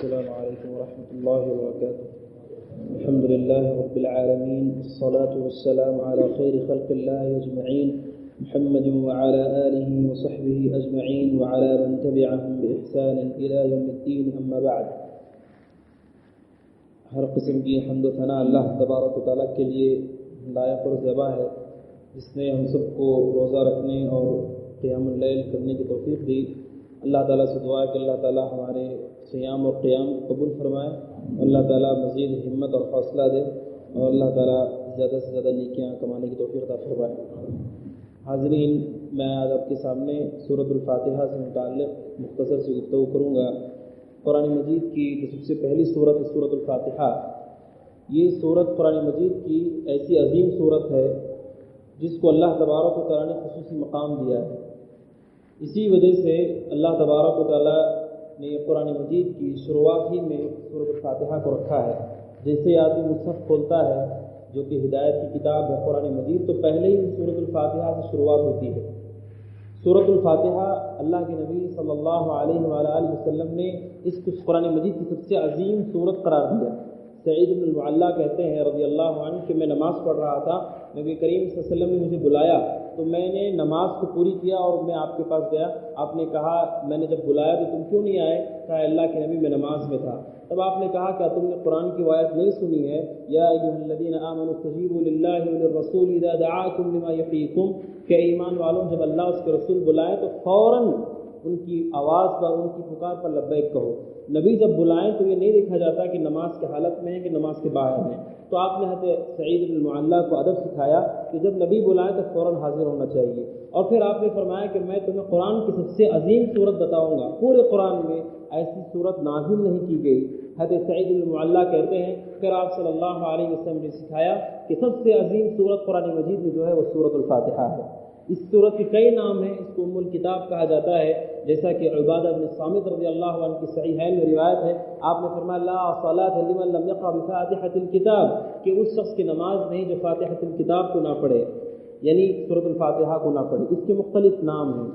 السلام عليكم ورحمة الله وبركاته. الحمد لله رب العالمين، والصلاة والسلام على خير خلق الله أجمعين، محمد وعلى آله وصحبه أجمعين وعلى من تبعهم بإحسان إلى يوم الدين. أما بعد. ہر قسم کی حمد و ثنا اللہ تبارک و تعالیٰ کے لیے لائق اور زیبا ہے، جس نے ہم سب کو روزہ رکھنے اور قیام اللیل کرنے کی توفیق دی. اللہ تعالیٰ سے دعا ہے کہ اللہ تعالیٰ ہمارے صیام اور قیام قبول فرمائے، اللہ تعالیٰ مزید ہمت اور حوصلہ دے، اور اللہ تعالیٰ زیادہ سے زیادہ نیکیاں کمانے کی توفیق عطا فرمائے. حاضرین، میں آج آپ کے سامنے سورۃ الفاتحہ سے متعلق مختصر سی گفتگو کروں گا. قرآن مجید کی جو سب سے پہلی صورت ہے سورۃ الفاتحہ، یہ صورت قرآن مجید کی ایسی عظیم صورت ہے جس کو اللہ تبارک و تعالیٰ نے خصوصی مقام دیا ہے. اسی وجہ سے اللہ تبارک و تعالیٰ نے قرآن مجید کی شروعات ہی میں سورۃ الفاتحہ کو رکھا ہے. جیسے آدمی مصحف کھولتا ہے جو کہ ہدایت کی کتاب ہے قرآن مجید، تو پہلے ہی سورۃ الفاتحہ سے شروعات ہوتی ہے. سورۃ الفاتحہ اللہ کے نبی صلی اللہ علیہ وآلہ وسلم نے اس کو قرآن مجید کی سب سے عظیم صورت قرار دیا. سعید بن المعلیٰ کہتے ہیں رضی اللہ عنہ کہ میں نماز پڑھ رہا تھا، نبی کریم صلی اللہ علیہ وسلم نے مجھے بلایا تو میں نے نماز کو پوری کیا اور میں آپ کے پاس گیا. آپ نے کہا، میں نے جب بلایا تو تم کیوں نہیں آئے؟ کہا اللہ کے نبی میں نماز میں تھا. تب آپ نے کہا کیا تم نے قرآن کی آیت نہیں سنی ہے؟ یا ایھا الذین آمنوا استجیبوا للہ وللرسول اذا دعاکم لما یحییکم، کہ ایمان والوں جب اللہ اس کے رسول بلائیں تو فوراً ان کی آواز پر، ان کی پکار پر لبیک کہو. نبی جب بلائیں تو یہ نہیں دیکھا جاتا کہ نماز کے حالت میں ہے کہ نماز کے باہر ہیں. تو آپ نے حضرت سعید بن المعلیٰ کو ادب سکھایا کہ جب نبی بلائیں تو فوراً حاضر ہونا چاہیے. اور پھر آپ نے فرمایا کہ میں تمہیں قرآن کی سب سے عظیم صورت بتاؤں گا، پورے قرآن میں ایسی صورت نازل نہیں کی گئی. حضرت سعید بن المعلیٰ کہتے ہیں پھر آپ صلی اللہ علیہ وسلم نے سکھایا کہ سب سے عظیم صورت قرآن مجید میں جو ہے وہ سورۃ الفاتحہ ہے. اس صورت کے کئی نام ہیں، اس کو ام الکتاب کہا جاتا ہے، جیسا کہ عبادہ بن صامت رضی اللہ عنہ کی صحیحین میں روایت ہے. آپ نے فرمایا لا صلاۃ لمن لم یقرأ بفاتحۃ الکتاب، کہ اس شخص کی نماز نہیں جو فاتحۃ الکتاب کو نہ پڑھے، یعنی سورۃ الفاتحہ کو نہ پڑھے. اس کے مختلف نام ہیں.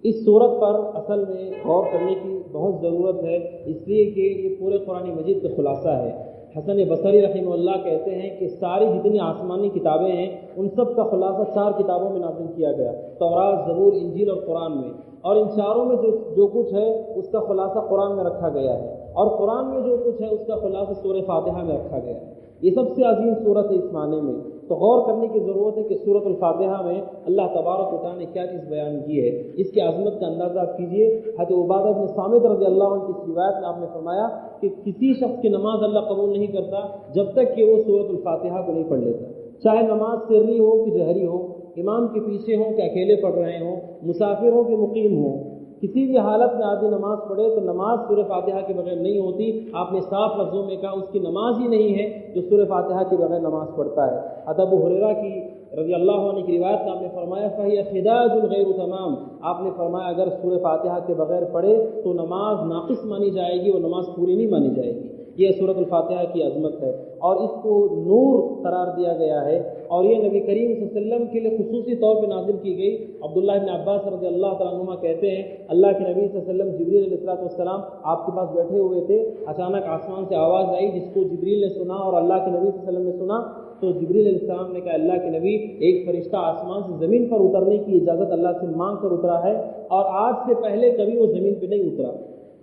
اس صورت پر اصل میں غور کرنے کی بہت ضرورت ہے، اس لیے کہ یہ پورے قرآن مجید کا خلاصہ ہے. حسن بصری رحمہ اللہ کہتے ہیں کہ ساری جتنی آسمانی کتابیں ہیں ان سب کا خلاصہ 4 کتابوں میں نازل کیا گیا، تورات، زبور، انجیل اور قرآن میں. اور ان چاروں میں جو کچھ ہے اس کا خلاصہ قرآن میں رکھا گیا ہے، اور قرآن میں جو کچھ ہے اس کا خلاصہ سورہ فاتحہ میں رکھا گیا ہے. یہ سب سے عظیم صورت ہے اس معنی میں. تو غور کرنے کی ضرورت ہے کہ سورۃ الفاتحہ میں اللہ تبارک و تعالیٰ نے کیا چیز بیان کی ہے. اس کی عظمت کا اندازہ آپ کیجئے. حضرت عبادہ بن صامت رضی اللہ عنہ کی اس روایت میں آپ نے فرمایا کہ کسی شخص کی نماز اللہ قبول نہیں کرتا جب تک کہ وہ سورۃ الفاتحہ کو نہیں پڑھ لیتا، چاہے نماز سری ہو کہ جہری ہو، امام کے پیچھے ہوں کہ اکیلے پڑھ رہے ہوں، مسافر ہوں کہ مقیم ہوں. کسی بھی حالت میں آدمی نماز پڑھے تو نماز سورہ فاتحہ کے بغیر نہیں ہوتی. آپ نے صاف لفظوں میں کہا اس کی نماز ہی نہیں ہے جو سورہ فاتحہ کے بغیر نماز پڑھتا ہے. ابو ہریرہ کی رضی اللہ عنہ کی روایت میں آپ نے فرمایا فہی خداج غیر تمام، آپ نے فرمایا اگر سورہ فاتحہ کے بغیر پڑھے تو نماز ناقص مانی جائے گی، وہ نماز پوری نہیں مانی جائے گی. یہ سورۃ الفاتحہ کی عظمت ہے، اور اس کو نور قرار دیا گیا ہے، اور یہ نبی کریم صلی اللہ علیہ وسلم کے لیے خصوصی طور پہ نازل کی گئی. عبداللہ بن عباس رضی اللہ تعالیٰ عنہما کہتے ہیں اللہ کے نبی صلی اللہ علیہ وسلم جبریل علیہ السلام آپ کے پاس بیٹھے ہوئے تھے، اچانک آسمان سے آواز آئی جس کو جبریل نے سنا اور اللہ کے نبی صلی اللہ علیہ وسلم نے سنا. تو جبریل علیہ السلام نے کہا اللہ کے نبی ایک فرشتہ آسمان سے زمین پر اترنے کی اجازت اللہ سے مانگ کر اترا ہے، اور آج سے پہلے کبھی وہ زمین پہ نہیں اترا،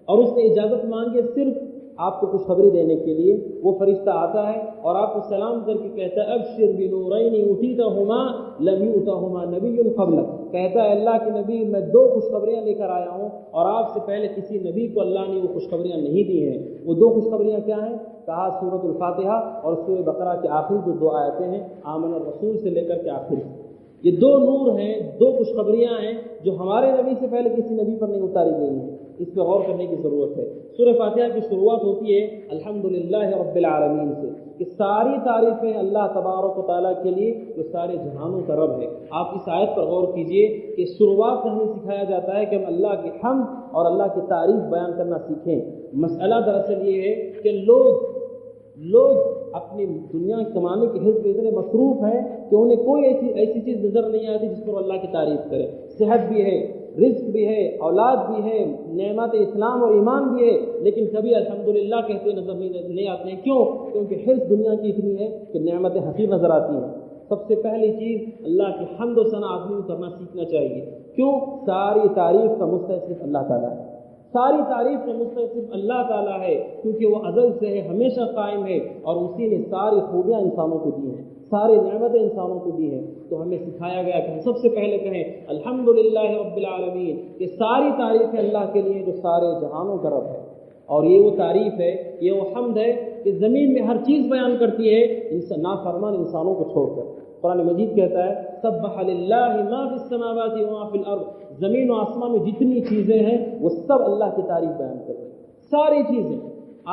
اور اس نے اجازت مانگی صرف آپ کو خوشخبری دینے کے لیے. وہ فرشتہ آتا ہے اور آپ کو سلام کر کے کہتا ہے ابشر بنورین اوتیتہما لم یؤتہما نبی قبلک، کہتا ہے اللہ کے نبی میں 2 خوشخبریاں لے کر آیا ہوں اور آپ سے پہلے کسی نبی کو اللہ نے وہ خوشخبریاں نہیں دی ہیں. وہ 2 خوشخبریاں کیا ہیں؟ کہا سورۃ الفاتحہ اور سورہ بقرہ کے آخری جو 2 آیتیں ہیں آمن الرسول سے لے کر کے آخر. یہ 2 نور ہیں، 2 خوشخبریاں ہیں جو ہمارے نبی سے پہلے کسی نبی پر نہیں اتاری گئی ہیں. اس پہ غور کرنے کی ضرورت ہے. سورہ فاتحہ کی شروعات ہوتی ہے الحمدللہ رب العالمین سے، کہ ساری تعریفیں اللہ تبارک و تعالیٰ کے لیے جو سارے جہانوں کا رب ہے. آپ اس آیت پر غور کیجئے کہ شروعات سے ہمیں سکھایا جاتا ہے کہ ہم اللہ کی حمد اور اللہ کی تعریف بیان کرنا سیکھیں. مسئلہ دراصل یہ ہے کہ لوگ اپنی دنیا کمانے کے حصے اتنے مصروف ہیں کہ انہیں کوئی ایسی چیز نظر نہیں آتی جس پر اللہ کی تعریف کرے. صحت بھی ہے، رزق بھی ہے، اولاد بھی ہے، نعمت اسلام اور ایمان بھی ہے، لیکن کبھی الحمدللہ کہتے نظر نہیں آتے ہیں۔ کیوں؟ کیونکہ حرص دنیا کی اتنی ہے کہ نعمتیں حقیر نظر آتی ہیں۔ سب سے پہلی چیز اللہ کی حمد و ثنا آدمی کو کرنا سیکھنا چاہیے۔ کیوں؟ ساری تعریف کا مستحق صرف اللہ تعالیٰ ہے، ساری تعریف کا مستحق صرف اللہ تعالیٰ ہے، کیونکہ وہ ازل سے ہے، ہمیشہ قائم ہے، اور اسی نے ساری خوبیاں انسانوں کو دی ہیں، ساری نعمتیں انسانوں کو دی ہیں۔ تو ہمیں سکھایا گیا کہ ہم سب سے پہلے کہیں الحمدللہ رب العالمین، کہ ساری تعریفیں اللہ کے لیے جو سارے جہانوں کا رب ہے۔ اور یہ وہ تعریف ہے، یہ وہ حمد ہے کہ زمین میں ہر چیز بیان کرتی ہے نافرمان انسانوں کو چھوڑ کر۔ قرآن مجید کہتا ہے سبح للہ ما فی السماوات وما فی الارض، زمین و آسمان میں جتنی چیزیں ہیں وہ سب اللہ کی تعریف بیان کر رہی ہیں، ساری چیزیں۔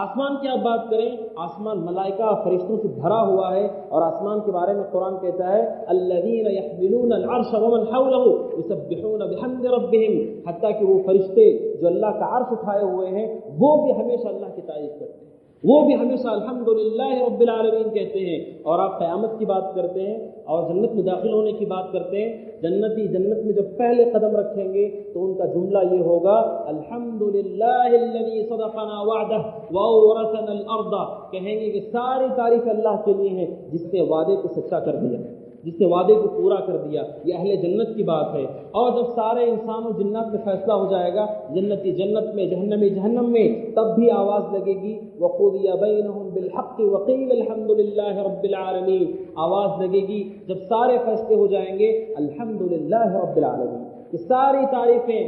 آسمان کی آپ بات کریں، آسمان ملائکہ فرشتوں سے بھرا ہوا ہے، اور آسمان کے بارے میں قرآن کہتا ہے الذین یحملون العرش ومن حولہ یسبحون بحمد ربہم، حتیٰ کہ وہ فرشتے جو اللہ کا عرش اٹھائے ہوئے ہیں وہ بھی ہمیشہ اللہ کی تعریف کرتے ہیں، وہ بھی ہمیشہ الحمدللہ رب العالمین کہتے ہیں۔ اور آپ قیامت کی بات کرتے ہیں اور جنت میں داخل ہونے کی بات کرتے ہیں، جنتی جنت میں جب پہلے قدم رکھیں گے تو ان کا جملہ یہ ہوگا الحمدللہ الذی صدقنا وعدہ وأورثنا الارض، کہیں گے کہ ساری تعریف اللہ کے لیے ہے جس نے وعدے کو سچا کر دیا، جس نے وعدے کو پورا کر دیا۔ یہ اہل جنت کی بات ہے۔ اور جب سارے انسان و جنات میں فیصلہ ہو جائے گا، جنتی جنت میں، جہنمی جہنم میں، تب بھی آواز لگے گی وقضی بینہم بالحق وقیل الحمد للہ رب العالمین، آواز لگے گی جب سارے فیصلے ہو جائیں گے الحمدللہ رب العالمین، کہ ساری تعریفیں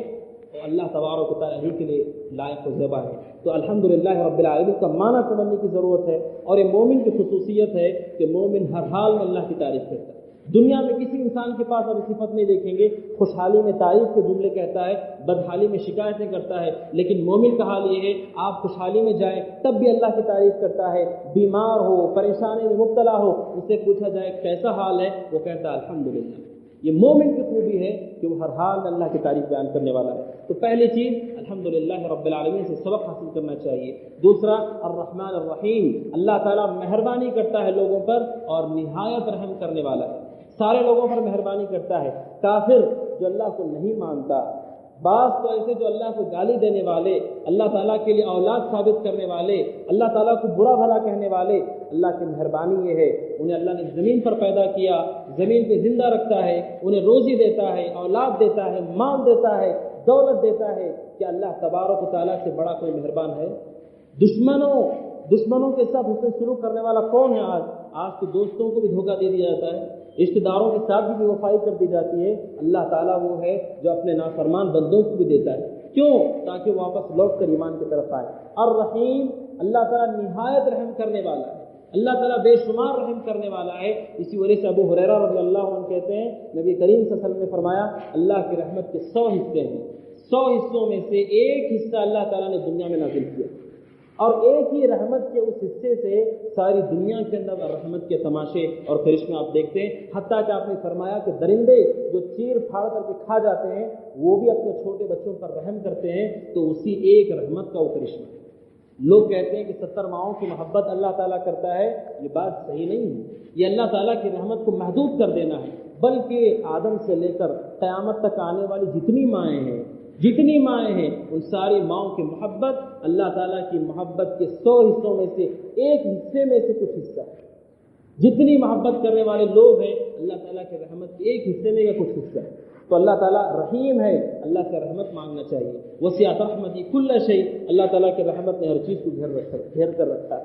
اللہ تبارک و تعالیٰ ہی کے لیے لائق و زیبا ہے۔ تو الحمدللہ رب العالمین کا معنی سمجھنے کی ضرورت ہے، اور یہ مومن کی خصوصیت ہے کہ مومن ہر حال میں اللہ کی تعریف کرتا ہے۔ دنیا میں کسی انسان کے پاس اب صفت نہیں دیکھیں گے، خوشحالی میں تعریف کے جملے کہتا ہے، بدحالی میں شکایتیں کرتا ہے، لیکن مومن کا حال یہ ہے آپ خوشحالی میں جائیں تب بھی اللہ کی تعریف کرتا ہے، بیمار ہو، پریشانی میں مبتلا ہو، اس سے پوچھا جائے کیسا حال ہے، وہ کہتا ہے الحمدللہ۔ یہ مومن کی خوبی ہے کہ وہ ہر حال میں اللہ کی تعریف بیان کرنے والا ہے۔ تو پہلی چیز الحمدللہ رب العالمین سے سبق حاصل کرنا چاہیے۔ دوسرا الرحمن الرحیم، اللہ تعالیٰ مہربانی کرتا ہے لوگوں پر اور نہایت رحم کرنے والا ہے، سارے لوگوں پر مہربانی کرتا ہے۔ کافر جو اللہ کو نہیں مانتا، بعض تو ایسے جو اللہ کو گالی دینے والے، اللہ تعالیٰ کے لیے اولاد ثابت کرنے والے، اللہ تعالیٰ کو برا بھلا کہنے والے، اللہ کی مہربانی یہ ہے انہیں اللہ نے زمین پر پیدا کیا، زمین پہ زندہ رکھتا ہے، انہیں روزی دیتا ہے، اولاد دیتا ہے، مال دیتا ہے، دولت دیتا ہے۔ کہ اللہ تبارک و تعالیٰ سے بڑا کوئی مہربان ہے؟ دشمنوں کے ساتھ حسن سلوک کرنے والا کون ہے؟ آج تو دوستوں کو بھی دھوکہ دے دیا جاتا ہے، رشتہ داروں کے ساتھ بھی وفائی کر دی جاتی ہے۔ اللہ تعالیٰ وہ ہے جو اپنے نافرمان بندوں کو بھی دیتا ہے، کیوں؟ تاکہ وہ واپس لوٹ کر ایمان کی طرف آئے۔ الرحیم، اللہ تعالیٰ نہایت رحم کرنے والا ہے، اللہ تعالیٰ بے شمار رحم کرنے والا ہے۔ اسی وجہ سے ابو ہریرہ رضی اللہ عنہ کہتے ہیں نبی کریم صلی اللہ علیہ وسلم نے فرمایا اللہ کی رحمت کے 100 حصے ہیں، 100 حصوں میں سے ایک حصہ اللہ تعالیٰ نے دنیا میں نازل کیا، اور ایک ہی رحمت کے اس حصے سے ساری دنیا کے اندر رحمت کے تماشے اور کرشمے آپ دیکھتے ہیں۔ حتیٰ کہ آپ نے فرمایا کہ درندے جو چیر پھاڑ کر کے کھا جاتے ہیں وہ بھی اپنے چھوٹے بچوں پر رحم کرتے ہیں، تو اسی ایک رحمت کا وہ کرشمہ ہے۔ لوگ کہتے ہیں کہ 70 ماؤں کی محبت اللہ تعالیٰ کرتا ہے، یہ بات صحیح نہیں ہے۔ یہ اللہ تعالیٰ کی رحمت کو محدود کر دینا ہے، بلکہ آدم سے لے کر قیامت تک آنے والی جتنی مائیں ہیں ان ساری ماؤں کی محبت اللہ تعالیٰ کی محبت کے 100 حصوں میں سے ایک حصے میں سے کچھ حصہ ہے۔ جتنی محبت کرنے والے لوگ ہیں اللہ تعالیٰ کے رحمت کے ایک حصے میں کا کچھ حصہ ہے۔ تو اللہ تعالیٰ رحیم ہے، اللہ سے رحمت مانگنا چاہیے۔ وسعت رحمتی کل شیء، اللہ تعالیٰ کی رحمت نے ہر چیز کو گھیر کر رکھا ہے۔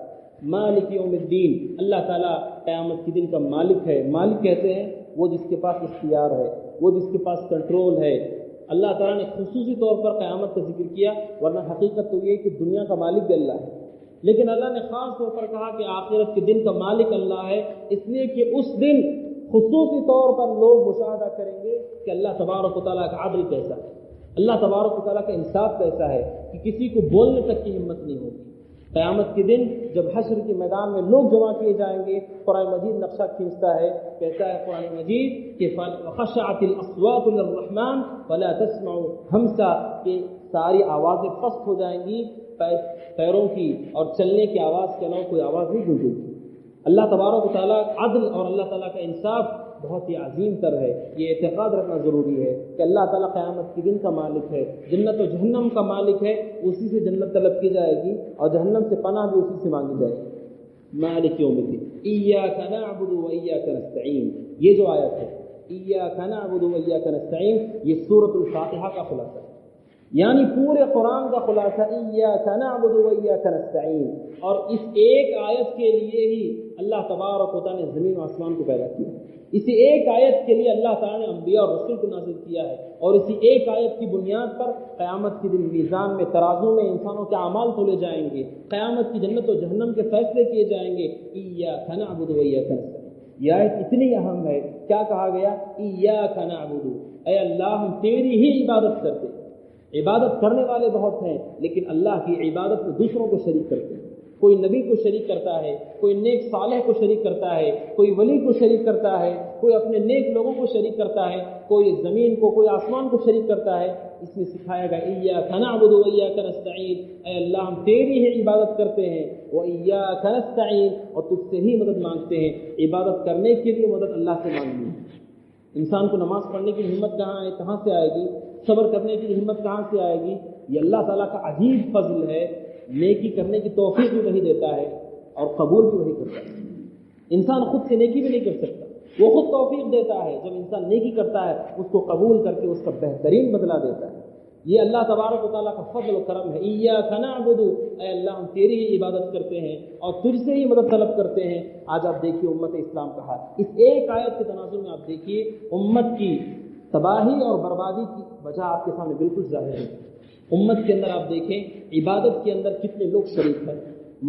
مالک یوم الدین، اللہ تعالیٰ قیامت کے دن کا مالک ہے۔ مالک کہتے ہیں وہ جس کے پاس اختیار ہے، وہ جس کے پاس کنٹرول ہے۔ اللہ تعالیٰ نے خصوصی طور پر قیامت کا ذکر کیا، ورنہ حقیقت تو یہ کہ دنیا کا مالک بھی اللہ ہے، لیکن اللہ نے خاص طور پر کہا کہ آخرت کے دن کا مالک اللہ ہے، اس لیے کہ اس دن خصوصی طور پر لوگ مشاہدہ کریں گے کہ اللہ تبارک و تعالیٰ کا عدل کیسا ہے، اللہ تبارک و تعالیٰ کا انصاف کیسا ہے، کہ کسی کو بولنے تک کی ہمت نہیں ہوگی۔ قیامت کے دن جب حشر کے میدان میں لوگ جمع کیے جائیں گے، قرآن مجید نقشہ کھینچتا ہے، کہتا ہے قرآن مجید کہ خشعت الاصوات للرحمن فلا تسمع همسا، کہ ساری آوازیں پست ہو جائیں گی، پیروں کی اور چلنے کی آواز کے علاوہ کوئی آواز نہیں گونجے گی۔ اللہ تبارک و تعالیٰ عدل اور اللہ تعالیٰ کا انصاف بہت ہی عظیم تر ہے۔ یہ اعتقاد رکھنا ضروری ہے کہ اللہ تعالیٰ قیامت کے دن کا مالک ہے، جنت و جہنم کا مالک ہے، اسی سے جنت طلب کی جائے گی اور جہنم سے پناہ بھی اسی سے مانگی جائے گی۔ مالک یوم الدین، ایاک نعبد و ایاک نستعین، یہ جو آیت ہے ایاک نعبد و ایاک نستعین، یہ سورۃ الفاتحہ کا خلاصہ ہے، یعنی پورے قرآن کا خلاصہ ایاک نعبد و ایاک نستعین۔ اور اس ایک آیت کے لیے ہی اللہ تبارک و تعالیٰ نے زمین و آسمان کو پیدا کیا، اسی ایک آیت کے لیے اللہ تعالیٰ نے انبیاء اور رسول کو نازل کیا ہے، اور اسی ایک آیت کی بنیاد پر قیامت کے دن میزان میں ترازو میں انسانوں کے اعمال تولے جائیں گے، قیامت کی جنت و جہنم کے فیصلے کیے جائیں گے۔ ایاک نعبد و ایاک نستعین، یہ آیت اتنی اہم ہے، کیا کہا گیا؟ ایاک نعبد، اے اللہ ہم تیری ہی عبادت کرتے ہیں۔ عبادت کرنے والے بہت ہیں، لیکن اللہ کی عبادت میں دوسروں کو شریک کرتے ہیں، کوئی نبی کو شریک کرتا ہے، کوئی نیک صالح کو شریک کرتا ہے، کوئی ولی کو شریک کرتا ہے، کوئی اپنے نیک لوگوں کو شریک کرتا ہے، کوئی زمین کو، کوئی آسمان کو شریک کرتا ہے۔ اس میں سکھایا گیا ایاک نعبد و ایاک نستعین، اے اللہ ہم تیری ہی عبادت کرتے ہیں، وایاک نستعین، اور تجھ سے ہی مدد مانگتے ہیں۔ عبادت کرنے کے لیے مدد اللہ سے مانگنی ہے۔ انسان کو نماز پڑھنے کی ہمت کہاں سے آئے گی؟ صبر کرنے کی ہمت کہاں سے آئے گی؟ یہ اللہ تعالیٰ کا عجیب فضل ہے، نیکی کرنے کی توفیق بھی وہی دیتا ہے اور قبول بھی وہی کرتا ہے۔ انسان خود سے نیکی بھی نہیں کر سکتا، وہ خود توفیق دیتا ہے، جب انسان نیکی کرتا ہے اس کو قبول کر کے اس کا بہترین بدلہ دیتا ہے۔ یہ اللہ تبارک و تعالیٰ کا فضل و کرم ہے۔ ایاک نعبد، اے اللہ ہم تیری ہی عبادت کرتے ہیں اور تجھ سے ہی مدد طلب کرتے ہیں۔ آج آپ دیکھیے امت اسلام کا حال، اس ایک آیت کے تناظر میں آپ دیکھیے امت کی تباہی اور بربادی کی وجہ آپ کے سامنے بالکل ظاہر ہے۔ امت کے اندر آپ دیکھیں عبادت کے اندر کتنے لوگ شریک ہیں،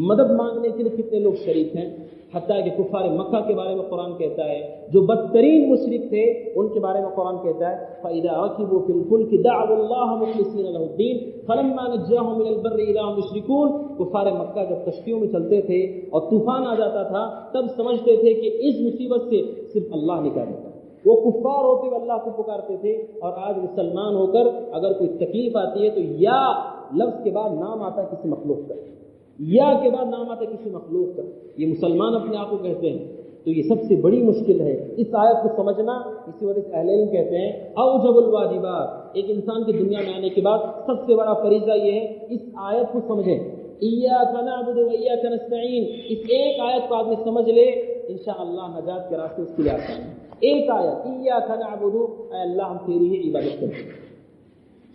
مدد مانگنے کے لیے کتنے لوگ شریک ہیں، حتیٰ کہ کفار مکہ کے بارے میں قرآن کہتا ہے، جو بدترین مشرک تھے ان کے بارے میں قرآن کہتا ہے فَإِذَا رَكِبُوا فِي الْفُلْكِ دَعَوُا اللَّهَ مُخْلِصِينَ لَهُ الدِّينَ فَلَمَّا نَجَّاهُمْ إِلَى الْبَرِّ إِذَا هُمْ يُشْرِكُونَ۔ کفار مکہ جب کشتیوں میں چلتے تھے اور طوفان آ جاتا تھا تب سمجھتے تھے کہ اس مصیبت سے صرف اللہ نکالے گا۔ وہ کفار ہوتے ہوئے اللہ کو پکارتے تھے، اور آج مسلمان ہو کر اگر کوئی تکلیف آتی ہے تو یا لفظ کے بعد نام آتا ہے کسی مخلوق کا، یا کے بعد نام آتا ہے کسی مخلوق کا، یہ مسلمان اپنے آپ کو کہتے ہیں۔ تو یہ سب سے بڑی مشکل ہے اس آیت کو سمجھنا۔ اسی وجہ سے اہل علم کہتے ہیں اوجب الواجبات، ایک انسان کی دنیا میں آنے کے بعد سب سے بڑا فریضہ یہ ہے اس آیت کو سمجھیں، ایاک نعبد و ایاک نستعین، اس ایک آیت کو آدمی سمجھ لے انشاءاللہ نجات کے راستے اس کے لیے آسان ہے۔ ایک آیت ایاک نعبد، اے اللہ ہم تیری ہی عبادت کرتے ہیں۔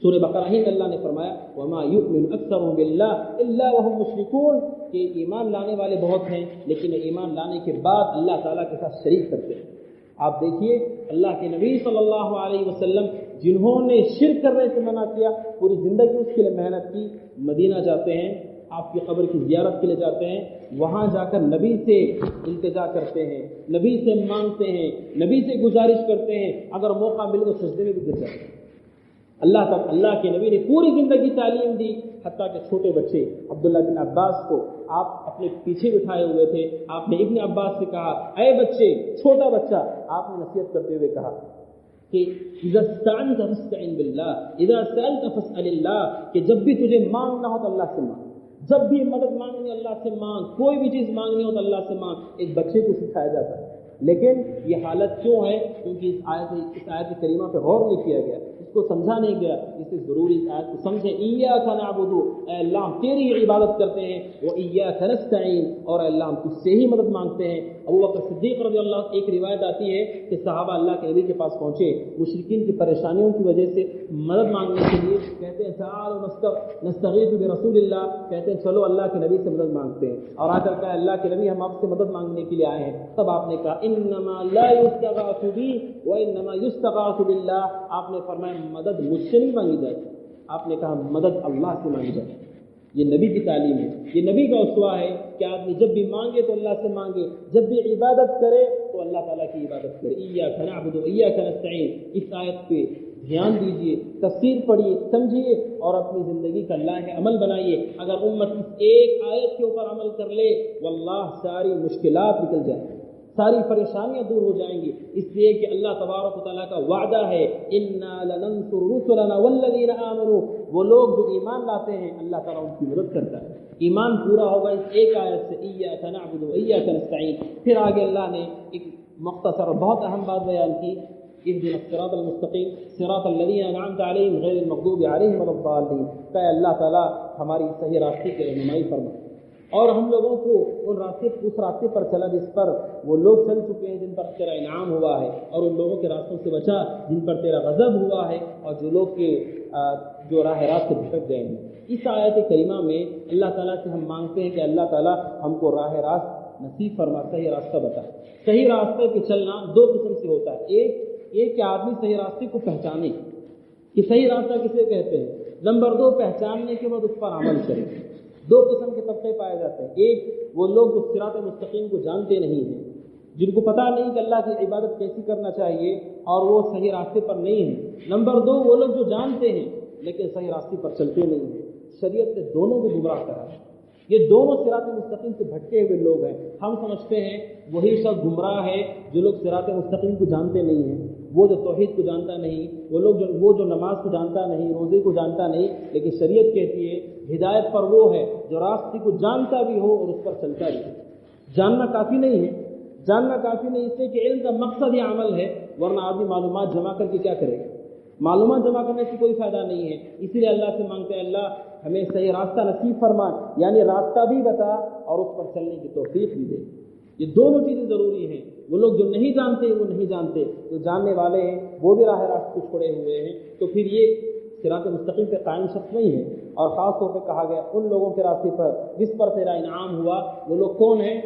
سورہ بقرہ ہی میں اللہ نے فرمایا وما یؤمن اکثرهم باللہ الا وهم مشرکون، کہ ایمان لانے والے بہت ہیں لیکن ایمان لانے کے بعد اللہ تعالیٰ کے ساتھ شریک کرتے ہیں۔ آپ دیکھیے اللہ کے نبی صلی اللہ علیہ وسلم جنہوں نے شرک کرنے سے منع کیا، پوری زندگی اس کے لیے محنت کی، مدینہ جاتے ہیں، آپ کی قبر کی زیارت کے لیے جاتے ہیں، وہاں جا کر نبی سے التجا کرتے ہیں، نبی سے مانگتے ہیں، نبی سے گزارش کرتے ہیں، اگر موقع ملے تو سجدے میں بھی گر جاتے ہیں۔ اللہ کے نبی نے پوری زندگی تعلیم دی، حتیٰ کہ چھوٹے بچے عبداللہ بن عباس کو آپ اپنے پیچھے بٹھائے ہوئے تھے، آپ نے ابن عباس سے کہا اے بچے، چھوٹا بچہ، آپ نے نصیحت کرتے ہوئے کہا کہ اذا استعنت فاستعن باللہ اذا سألت فاسأل اللہ، کہ جب بھی تجھے مانگنا ہو تو اللہ سے مانگ، جب بھی مدد مانگنی اللہ سے مانگ، کوئی بھی چیز مانگنی ہو تو اللہ سے مانگ۔ ایک بچے کو سکھایا جاتا ہے، لیکن یہ حالت کیوں ہے؟ کیونکہ اس آیت کریمہ پہ غور نہیں کیا گیا، اس کو سمجھا نہیں گیا، اس لیے ضروری اس آیت کو سمجھیں۔ ایاک نعبد، اے اللہ ہم تیری عبادت کرتے ہیں، وایاک نستعین، اور اے اللہ ہم تجھ سے ہی مدد مانگتے ہیں۔ ابو بکر صدیق رضی اللہ عنہ، ایک روایت آتی ہے کہ صحابہ اللہ کے نبی کے پاس پہنچے مشرکین کی پریشانیوں کی وجہ سے مدد مانگنے کے لیے، کہتے ہیں تعالوا نستغیث برسول اللہ، کہتے ہیں چلو اللہ کے نبی سے مدد مانگتے ہیں، اور آ کر کہا اللہ کے نبی ہم آپ سے مدد مانگنے کے لیے آئے ہیں۔ تب آپ نے کہا انما لا یستغاث بی وانما یستغاث باللہ، آپ نے فرمایا مدد مجھ سے نہیں مانگی جاتی، آپ نے کہا مدد اللہ سے مانگی جاتی۔ یہ نبی کی تعلیم ہے، یہ نبی کا اسوہ ہے کہ آدمی جب بھی مانگے تو اللہ سے مانگے، جب بھی عبادت کرے تو اللہ تعالیٰ کی عبادت کرے۔ ایاک نعبد و ایاک نستعین، اس آیت پہ دھیان دیجئے، تفسیر پڑھیے، سمجھیے اور اپنی زندگی کا لاہ عمل بنائیے۔ اگر امت اس ایک آیت کے اوپر عمل کر لے واللہ ساری مشکلات نکل جائیں، ساری پریشانیاں دور ہو جائیں گی، اس لیے کہ اللہ تبارک و تعالیٰ کا وعدہ ہے انا لننصر رسلنا والذین آمنوا، وہ لوگ جو ایمان لاتے ہیں اللہ تعالیٰ ان کی مدد کرتا ہے۔ ایمان پورا ہوگا اس ایک آیت سے ایاک نعبد و ایاک نستعین۔ پھر آگے اللہ نے ایک مختصر اور بہت اہم بات بیان کی، اهدنا الصراط المستقیم صراط الذین انعمت علیہم غیر المغضوب علیہم ولا الضالین، کہ اللہ تعالیٰ ہماری صحیح راستے کی رہنمائی فرما اور ہم لوگوں کو اس راستے پر چلا جس پر وہ لوگ چل چکے ہیں جن پر تیرا انعام ہوا ہے، اور ان لوگوں کے راستوں سے بچا جن پر تیرا غضب ہوا ہے، اور جو لوگ جو راہ راست سے بھٹک گئے ہیں۔ اس آیت کریمہ میں اللہ تعالیٰ سے ہم مانگتے ہیں کہ اللہ تعالیٰ ہم کو راہ راست نصیب فرما، صحیح راستہ بتا۔ صحیح راستے پہ چلنا دو قسم سے ہوتا ہے، ایک کہ آدمی صحیح راستے کو پہچانے کہ صحیح راستہ کسے کہتے ہیں، نمبر دو پہچاننے کے بعد اس پر عمل کرے۔ دو قسم کے طبقے پائے جاتے ہیں، ایک وہ لوگ جو صراط مستقیم کو جانتے نہیں ہیں، جن کو پتہ نہیں کہ اللہ کی عبادت کیسی کرنا چاہیے اور وہ صحیح راستے پر نہیں ہیں۔ نمبر دو وہ لوگ جو جانتے ہیں لیکن صحیح راستے پر چلتے نہیں ہیں۔ شریعت نے دونوں کو گمراہ کرا ہے، یہ دونوں صراط مستقیم سے بھٹکے ہوئے لوگ ہیں۔ ہم سمجھتے ہیں وہی شخص گمراہ ہے جو لوگ صراط مستقیم کو جانتے نہیں ہیں، وہ جو توحید کو جانتا نہیں، وہ جو نماز کو جانتا نہیں، روزے کو جانتا نہیں، لیکن شریعت کہتی ہے ہدایت پر وہ ہے جو راستے کو جانتا بھی ہو اور اس پر چلتا بھی ہو۔ جاننا کافی نہیں ہے، جاننا کافی نہیں، اس لیے کہ علم کا مقصد یہ عمل ہے، ورنہ آدمی معلومات جمع کر کے کیا کرے گا؟ معلومات جمع کرنے سے کوئی فائدہ نہیں ہے۔ اسی لیے اللہ سے مانگتے ہیں اللہ ہمیں صحیح راستہ نصیب فرما، یعنی راستہ بھی بتا اور اس پر چلنے کی توفیق بھی دے۔ یہ دونوں چیزیں ضروری ہیں۔ وہ لوگ جو نہیں جانتے وہ نہیں جانتے، جو جاننے والے ہیں وہ بھی راہ راست کو چھوڑے ہوئے ہیں، تو پھر یہ صراط مستقیم پہ قائم شخص نہیں ہے۔ اور خاص طور پہ کہا گیا ان لوگوں کے راستے پر جس پر تیرا انعام ہوا، وہ لوگ کون ہیں؟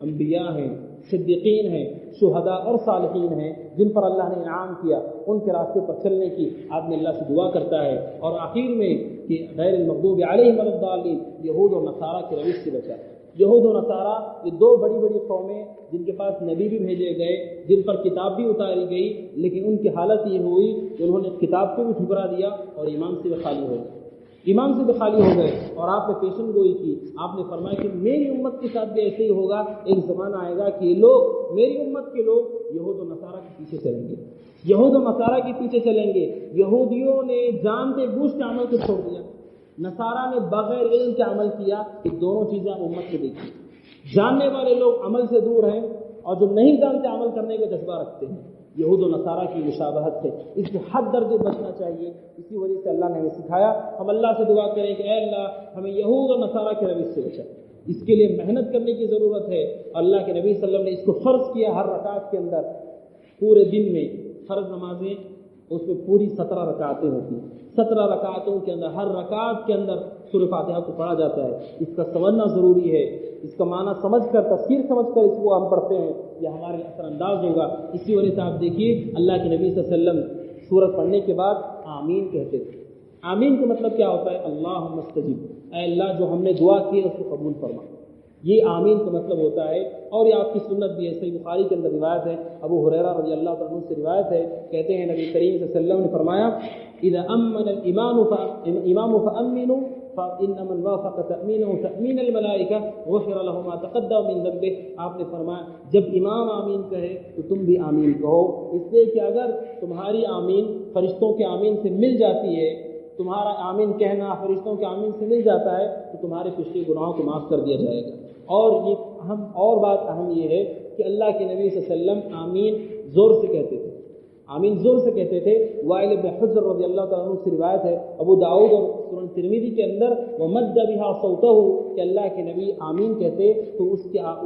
انبیاء ہیں، صدیقین ہیں، شہداء اور صالحین ہیں، جن پر اللہ نے انعام کیا۔ ان کے راستے پر چلنے کی آدمی اللہ سے دعا کرتا ہے، اور آخر میں کہ غیر المغضوب علیہم ولا الضالین، یہود و نصارہ کی روش سے بچا۔ یہود و نصارہ یہ دو بڑی بڑی قومیں جن کے پاس نبی بھی بھیجے گئے، جن پر کتاب بھی اتاری گئی، لیکن ان کی حالت یہ ہوئی کہ انہوں نے کتاب کو بھی ٹھکرا دیا اور ایمان سے بھی خالی ہو گئے، ایمان سے بھی خالی ہو گئے۔ اور آپ نے پیشن گوئی کی، آپ نے فرمایا کہ میری امت کے ساتھ بھی ایسے ہی ہوگا، ایک زمانہ آئے گا کہ یہ لوگ، میری امت کے لوگ یہود و نصارہ کے پیچھے چلیں گے، یہود و نصارہ کے پیچھے چلیں گے۔ یہودیوں نے جانتے بوجھ کے عمل کو چھوڑ دیا، نصارہ نے بغیر علم کے عمل کیا۔ کہ دونوں چیزیں آپ امت سے دیکھیں، جاننے والے لوگ عمل سے دور ہیں اور جو نہیں جانتے عمل کرنے کا جذبہ رکھتے ہیں۔ یہود و نصارہ کی مشابہت ہے، اس سے حد درجے بچنا چاہیے۔ اسی وجہ سے اللہ نے ہمیں سکھایا، ہم اللہ سے دعا کریں کہ اے اللہ ہمیں یہود و نصارہ کے روش سے بچا۔ اس کے لیے محنت کرنے کی ضرورت ہے۔ اللہ کے نبی صلی اللہ علیہ وسلم نے اس کو فرض کیا، ہر رکعت کے اندر پورے دن میں فرض نمازیں اس میں پوری 17 رکعتیں ہوتی ہیں، 17 رکعتوں کے اندر ہر رکعت کے اندر سورہ فاتحہ کو پڑھا جاتا ہے۔ اس کا سمجھنا ضروری ہے، اس کا معنی سمجھ کر، تفسیر سمجھ کر اس کو ہم پڑھتے ہیں، یہ ہمارے اثر انداز ہوگا۔ اسی وجہ سے آپ دیکھیے اللہ کے نبی صلی اللہ علیہ وسلم سورت پڑھنے کے بعد آمین کہتے تھے۔ آمین کا مطلب کیا ہوتا ہے؟ اللہم استجب، اے اللہ جو ہم نے دعا کی ہے اس کو قبول فرما، یہ آمین کا مطلب ہوتا ہے۔ اور یہ آپ کی سنت بھی ہے، صحیح بخاری کے اندر روایت ہے، ابو ہریرہ رضی اللہ عنہ سے روایت ہے، کہتے ہیں نبی کریم صلی اللہ علیہ وسلم نے فرمایا اذا امن الامام فامنوا فان من وافق تامینه تامین الملائکہ غفر له ما تقدم من ذنبه۔ آپ نے فرمایا جب امام آمین کہے تو تم بھی آمین کہو، اس لیے کہ اگر تمہاری آمین فرشتوں کے آمین سے مل جاتی ہے، تمہارا آمین کہنا فرشتوں کے آمین سے مل جاتا ہے تو تمہارے پچھلے گناہوں کو معاف کر دیا جائے گا۔ اور بات اہم یہ ہے کہ اللہ کے نبی صلی اللہ علیہ وسلم آمین زور سے کہتے تھے، آمین زور سے کہتے تھے۔ وائل بن حجر رضی اللہ تعالیٰ عنہ سے روایت ہے، ابو داؤد اور سنن ترمذی کے اندر ومد بها صوته، کہ اللہ کے نبی آمین کہتے تو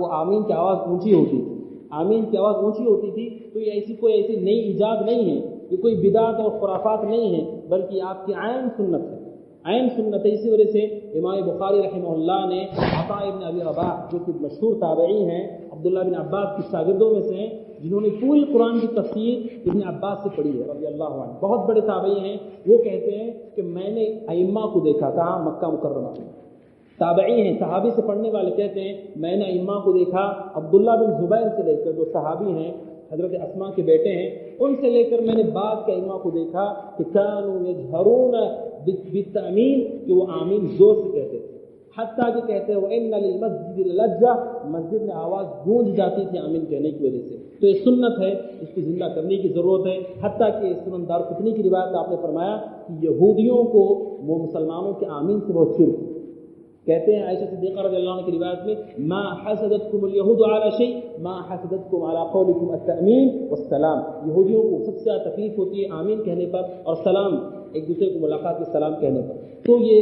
وہ آمین کی آواز اونچی ہوتی تھی، آمین کی آواز اونچی ہوتی تھی۔ تو یہ ایسی نئی ایجاد نہیں ہے، یہ کوئی بدعت اور خرافات نہیں ہے، بلکہ آپ کی عین سنت ہے، عین سنت ہے۔ اسی وجہ سے امام بخاری رحمہ اللہ نے عطاء ابن ابی رباح جو کہ مشہور تابعی ہیں، عبداللہ بن عباس کے شاگردوں میں سے ہیں، جنہوں نے پوری قرآن کی تفسیر ابن عباس سے پڑھی ہے رضی اللہ عنہ، بہت بڑے تابعی ہیں۔ وہ کہتے ہیں کہ میں نے ائمہ کو دیکھا تھا مکہ مکرمہ میں، تابعی ہیں، صحابی سے پڑھنے والے کہتے ہیں میں نے ائمہ کو دیکھا، عبداللہ بن زبیر سے لے کر جو صحابی ہیں حضرت اسماء کے بیٹے ہیں، ان سے لے کر میں نے بعد کے ائمہ کو دیکھا کہ کانوا یجہرون بالتأمین، کہ وہ آمین زور سے کہتے تھے، حتیٰ کہ کہتے ہیں وَإِنَّ لِلْمَسْجِدِ لَلَجَّةً، مسجد میں آواز گونج جاتی تھی آمین کہنے کی وجہ سے۔ تو یہ سنت ہے، اس کی زندہ کرنے کی ضرورت ہے۔ حتیٰ کہ سنن دارقطنی کی روایت آپ نے فرمایا کہ یہودیوں کو وہ مسلمانوں کے آمین سے بہت چڑ تھی، کہتے ہیں عائشہ صدیقہ رضی اللہ عنہ کی روایت میں ما حسدتکم الیہود علی شیء ما حسدتکم علی قولکم التأمین والسلام، یہودیوں کو سب سے زیادہ تکلیف ہوتی ہے آمین کہنے پر اور سلام، ایک دوسرے کو ملاقات کے سلام کہنے پر۔ تو یہ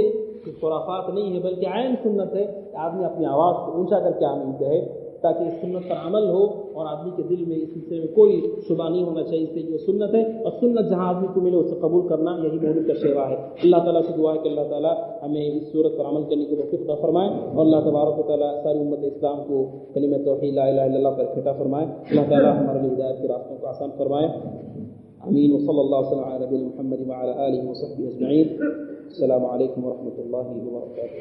خرافات نہیں ہے بلکہ عین سنت ہے کہ آدمی اپنی آواز کو اونچا کر کے آمین کہے تاکہ اس سنت پر عمل ہو اور آدمی کے دل میں اس سلسلے میں کوئی شبہ نہیں ہونا چاہیے، اس سے جو سنت ہے اور سنت جہاں آدمی کو ملے اسے قبول کرنا یہی مومن کا شیوا ہے۔ اللہ تعالیٰ سے دعا ہے کہ اللہ تعالیٰ ہمیں اس صورت پر عمل کرنے کی توفیق عطا فرمائے اور اللہ تبارک و تعالیٰ ساری امت اسلام کو کلمہ توحید لا الہ الا اللہ پر اکٹھا فرمائے۔ اللہ تعالیٰ ہمارے لیے ہدایت کے راستوں کو آسان فرمائے، آمین۔ وصلی اللہ وسلم علی نبینا محمد وعلی آلہ وصحبہ اجمعین۔ السلام علیکم ورحمۃ اللہ وبرکاتہ۔